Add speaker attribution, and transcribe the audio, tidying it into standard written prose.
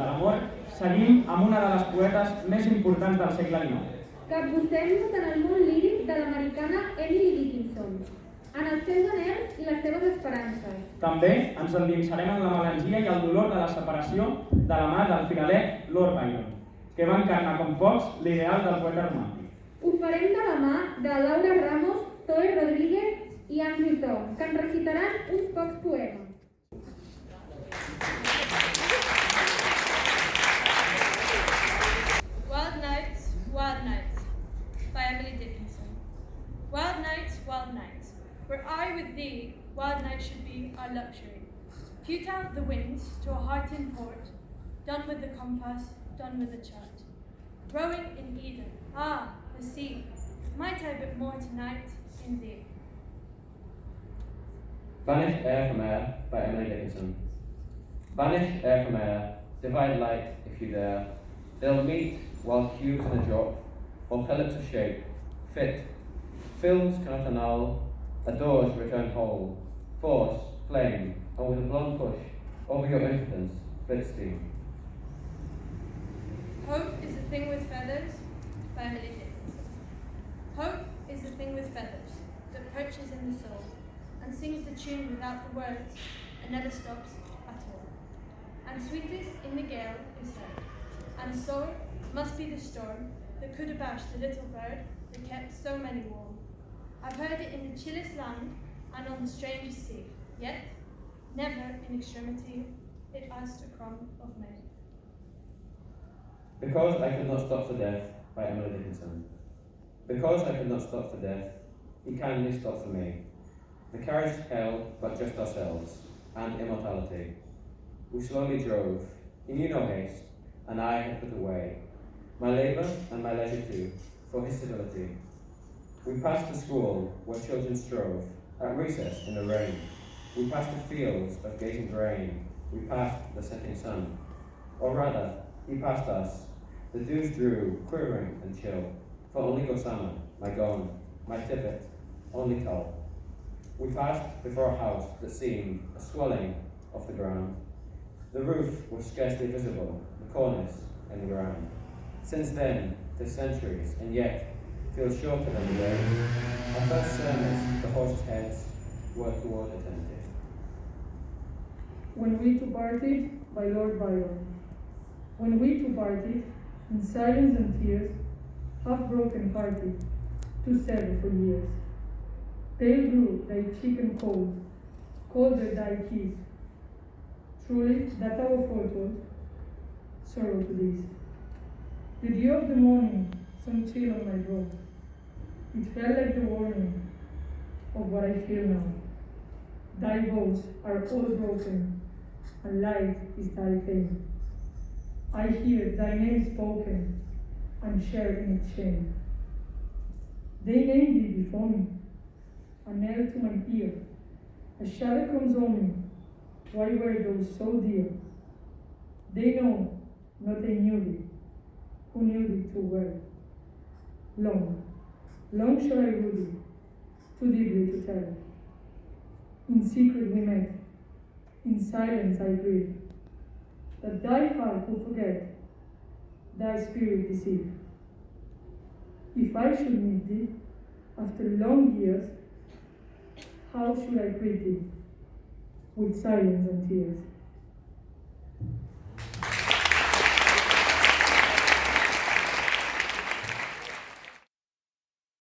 Speaker 1: de l'amor, seguim amb una de les poetes més importants del segle XIX.
Speaker 2: Capbussem-nos en el món líric de l'americana Emily Dickinson, en els seus anhels i les seves esperances.
Speaker 1: També ens endinsarem en la melangia i el dolor de la separació de la mà del filaler Lord Byron, que va encarnar com pocs l'ideal del poeta romàntic.
Speaker 2: Ho farem de la mà de Laura Ramos, Zoe Rodríguez i Andrew Tom, que ens recitaran uns pocs poemes.
Speaker 3: Wild Nights, by Emily Dickinson. Wild nights, were I with thee, wild nights should be our luxury. Futile the winds to a heart in port, done with the compass, done with the chart. Rowing in Eden, the sea, might I but more tonight in thee.
Speaker 4: Banish air from air, by Emily Dickinson. Banish air from air, divide light if you dare. They'll meet while cubes in a drop, or pellets of shape, fit. Films cannot annul, a doors return whole. Force, flame, and with a blonde push, over your impotence, flit steam.
Speaker 3: Hope is the thing with feathers, by Emily Dickinson. Hope is the thing with feathers, that perches in the soul, and sings the tune without the words, and never stops at all. And sweetest in the gale is heard, and sore must be the storm that could abash the little bird that kept so many warm. I've heard it in the chillest land and on the strangest sea, yet never in extremity it asked a crumb of me.
Speaker 4: Because I could not stop for death, by Emily Dickinson. Because I could not stop for death, he kindly stopped for me. The carriage held but just ourselves, and immortality. We slowly drove, he knew no haste, and I had put away my labour and my leisure too, for his civility. We passed the school where children strove, at recess in the rain. We passed the fields of gazing grain, we passed the setting sun. Or rather, he passed us. The dews drew, quivering and chill, for only Gossamer, my gone, my tippet, only Tull. We passed before a house that seemed a swelling off the ground. The roof was scarcely visible, the cornice in the ground. Since then, the centuries, and yet feels shorter than the day. Our first sermons, the horses' heads, were toward eternity.
Speaker 5: When We Two Parted, by Lord Byron. When we two parted, in silence and tears, half broken hearted, too sad for years. Pale grew thy cheek and cold, colder thy kiss. Truly, that our foretold sorrow to this. The dew of the morning, some chill on my brow. It felt like the warning of what I feel now. Thy vows are all broken, and light is thy fame. I hear thy name spoken, and share in its shame. They name thee before me, a knell to my ear. A shadow comes on me, why were those so dear? They know, not they knew thee, who knew thee too well. Long, long shall I rue thee, too deeply to tell. In secret we met, in silence I grieve, that thy heart will forget, thy spirit deceive. If I should meet thee, after long years, how should I greet thee? With silence and tears.